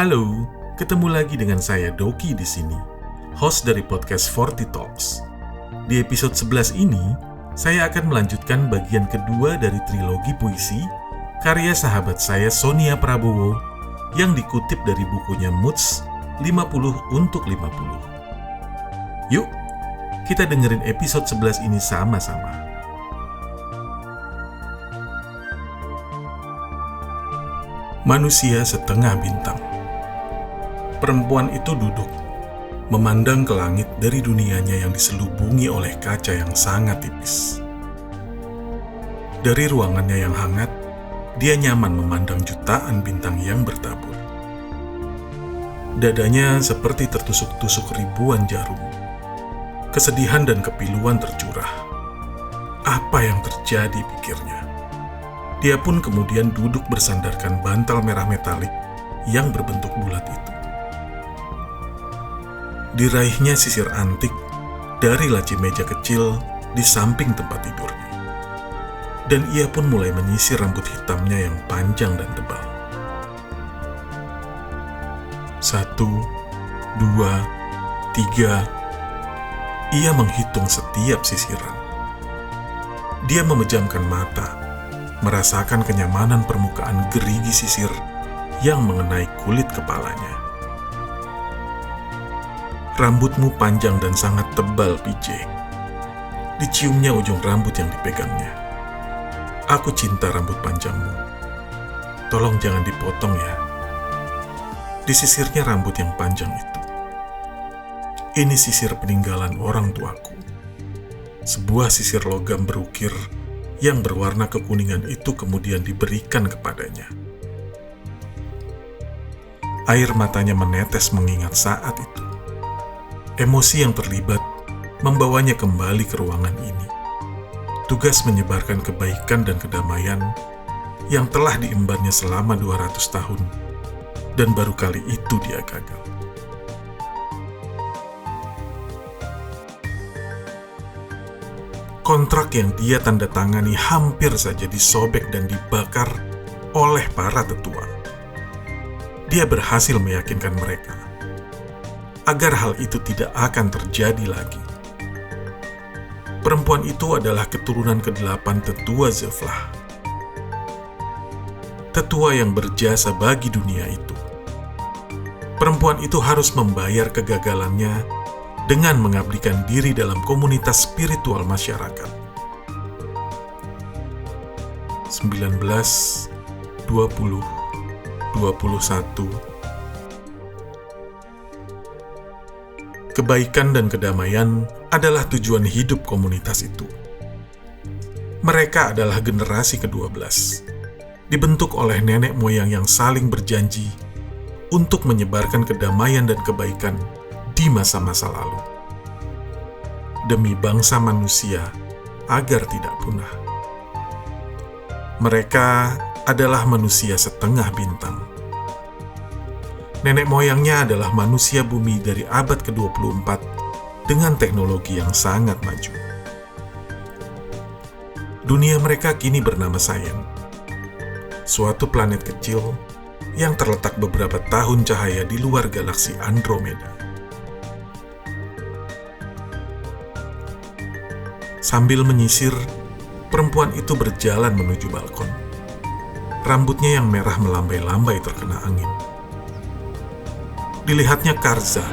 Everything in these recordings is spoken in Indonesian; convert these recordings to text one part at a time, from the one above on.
Halo, ketemu lagi dengan saya Doki di sini, host dari podcast 40 Talks. Di episode 11 ini, saya akan melanjutkan bagian kedua dari trilogi puisi karya sahabat saya Sonia Prabowo yang dikutip dari bukunya Moods 50 untuk 50. Yuk, kita dengerin episode 11 ini sama-sama. Manusia setengah bintang. Perempuan itu duduk, memandang ke langit dari dunianya yang diselubungi oleh kaca yang sangat tipis. Dari ruangannya yang hangat, dia nyaman memandang jutaan bintang yang bertabur. Dadanya seperti tertusuk-tusuk ribuan jarum. Kesedihan dan kepiluan tercurah. Apa yang terjadi, pikirnya. Dia pun kemudian duduk bersandarkan bantal merah metalik yang berbentuk bulat itu. Diraihnya sisir antik dari laci meja kecil di samping tempat tidurnya. Dan ia pun mulai menyisir rambut hitamnya yang panjang dan tebal. 1, 2, 3. Ia menghitung setiap sisiran. Dia memejamkan mata, merasakan kenyamanan permukaan gerigi sisir yang mengenai kulit kepalanya. Rambutmu panjang dan sangat tebal, PJ. Diciumnya ujung rambut yang dipegangnya. Aku cinta rambut panjangmu. Tolong jangan dipotong ya. Disisirnya rambut yang panjang itu. Ini sisir peninggalan orang tuaku. Sebuah sisir logam berukir yang berwarna kekuningan itu kemudian diberikan kepadanya. Air matanya menetes mengingat saat itu. Emosi yang terlibat membawanya kembali ke ruangan ini. Tugas menyebarkan kebaikan dan kedamaian yang telah diembannya selama 200 tahun, dan baru kali itu dia gagal. Kontrak yang dia tanda tangani hampir saja disobek dan dibakar oleh para tetua. Dia berhasil meyakinkan mereka agar hal itu tidak akan terjadi lagi. Perempuan itu adalah keturunan ke-8 tetua Zevlah. Tetua yang berjasa bagi dunia itu. Perempuan itu harus membayar kegagalannya dengan mengabdikan diri dalam komunitas spiritual masyarakat. 19, 20, 21. Kebaikan dan kedamaian adalah tujuan hidup komunitas itu. Mereka adalah generasi ke-12, dibentuk oleh nenek moyang yang saling berjanji untuk menyebarkan kedamaian dan kebaikan di masa-masa lalu, demi bangsa manusia agar tidak punah. Mereka adalah manusia setengah bintang. Nenek moyangnya adalah manusia bumi dari abad ke-24 dengan teknologi yang sangat maju. Dunia mereka kini bernama Sayen, suatu planet kecil yang terletak beberapa tahun cahaya di luar galaksi Andromeda. Sambil menyisir, perempuan itu berjalan menuju balkon. Rambutnya yang merah melambai-lambai terkena angin. Dilihatnya Karza,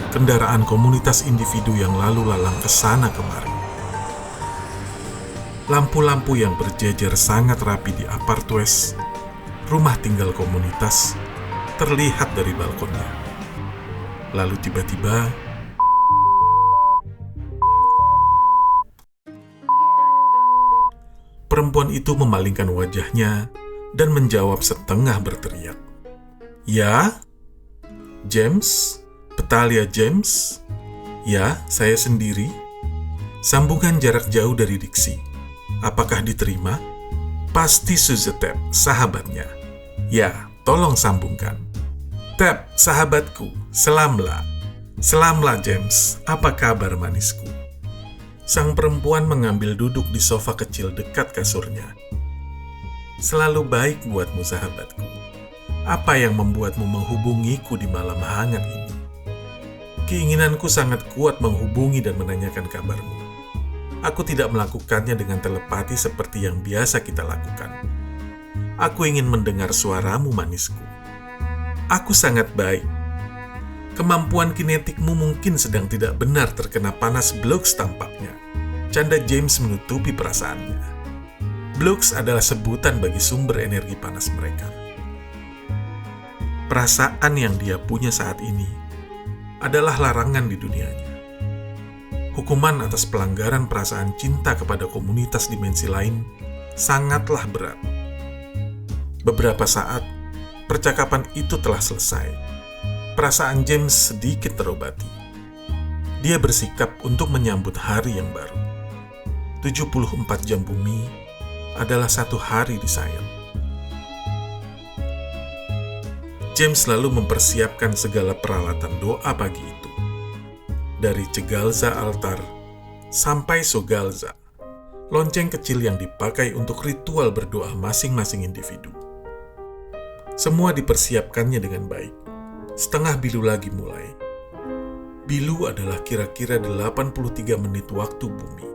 kendaraan komunitas individu yang lalu lalang ke sana kemari. Lampu-lampu yang berjejer sangat rapi di Apartwest, rumah tinggal komunitas, terlihat dari balkonnya. Lalu tiba-tiba, perempuan itu memalingkan wajahnya dan menjawab setengah berteriak. "Ya? James? Betalia James? Ya, saya sendiri." Sambungan jarak jauh dari diksi. Apakah diterima? Pasti Suzetep, sahabatnya. "Ya, tolong sambungkan." "Tep, sahabatku, selamla. Selamla James, apa kabar manisku?" Sang perempuan mengambil duduk di sofa kecil dekat kasurnya. "Selalu baik buatmu sahabatku. Apa yang membuatmu menghubungiku di malam hangat ini? Keinginanku sangat kuat menghubungi dan menanyakan kabarmu. Aku tidak melakukannya dengan telepati seperti yang biasa kita lakukan. Aku ingin mendengar suaramu manisku. Aku sangat baik. Kemampuan kinetikmu mungkin sedang tidak benar terkena panas Blocks tampaknya. Canda James menutupi perasaannya. Blocks adalah sebutan bagi sumber energi panas mereka. Perasaan yang dia punya saat ini adalah larangan di dunianya. Hukuman atas pelanggaran perasaan cinta kepada komunitas dimensi lain sangatlah berat. Beberapa saat, percakapan itu telah selesai. Perasaan James sedikit terobati. Dia bersikap untuk menyambut hari yang baru. 74 jam bumi adalah satu hari di Sion. James lalu mempersiapkan segala peralatan doa pagi itu. Dari Cegalza altar sampai Sogalza, lonceng kecil yang dipakai untuk ritual berdoa masing-masing individu. Semua dipersiapkannya dengan baik. Setengah bilu lagi mulai. Bilu adalah kira-kira 83 menit waktu bumi.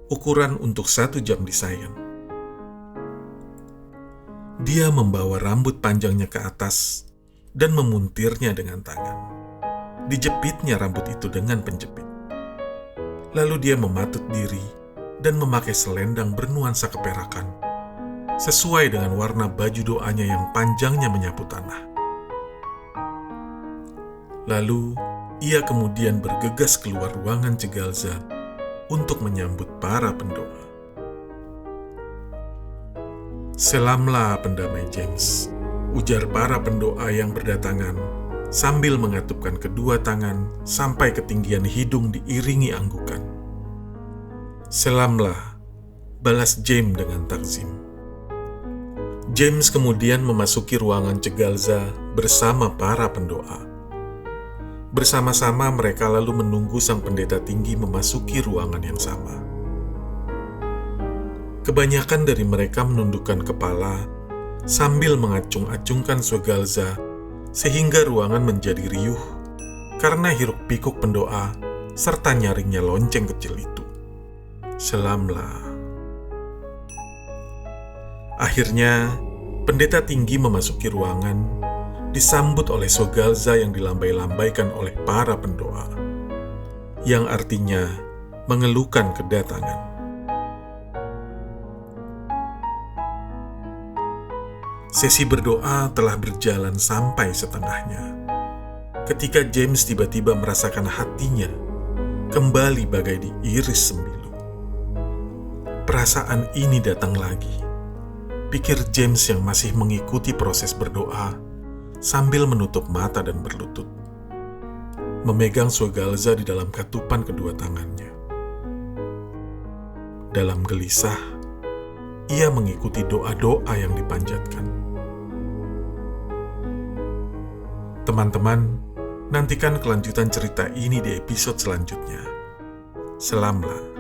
Ukuran untuk 1 jam di Sion. Dia membawa rambut panjangnya ke atas dan memuntirnya dengan tangan. Dijepitnya rambut itu dengan penjepit. Lalu dia mematut diri dan memakai selendang bernuansa keperakan, sesuai dengan warna baju doanya yang panjangnya menyapu tanah. Lalu, ia kemudian bergegas keluar ruangan Cegalza untuk menyambut para pendoa. "Selamlah pendamai James," ujar para pendoa yang berdatangan sambil mengatupkan kedua tangan sampai ketinggian hidung diiringi anggukan. "Selamlah," balas James dengan takzim. James kemudian memasuki ruangan Cegalza bersama para pendoa. Bersama-sama mereka lalu menunggu sang pendeta tinggi memasuki ruangan yang sama. Kebanyakan dari mereka menundukkan kepala sambil mengacung-acungkan Sogalza sehingga ruangan menjadi riuh karena hiruk-pikuk pendoa serta nyaringnya lonceng kecil itu. "Selamlah." Akhirnya, pendeta tinggi memasuki ruangan disambut oleh Sogalza yang dilambai-lambaikan oleh para pendoa, yang artinya mengeluhkan kedatangan. Sesi berdoa telah berjalan sampai setengahnya, ketika James tiba-tiba merasakan hatinya kembali bagai diiris sembilu. Perasaan ini datang lagi, pikir James yang masih mengikuti proses berdoa sambil menutup mata dan berlutut, memegang Sogalza di dalam katupan kedua tangannya. Dalam gelisah, ia mengikuti doa-doa yang dipanjatkan. Teman-teman, nantikan kelanjutan cerita ini di episode selanjutnya. Selamlah.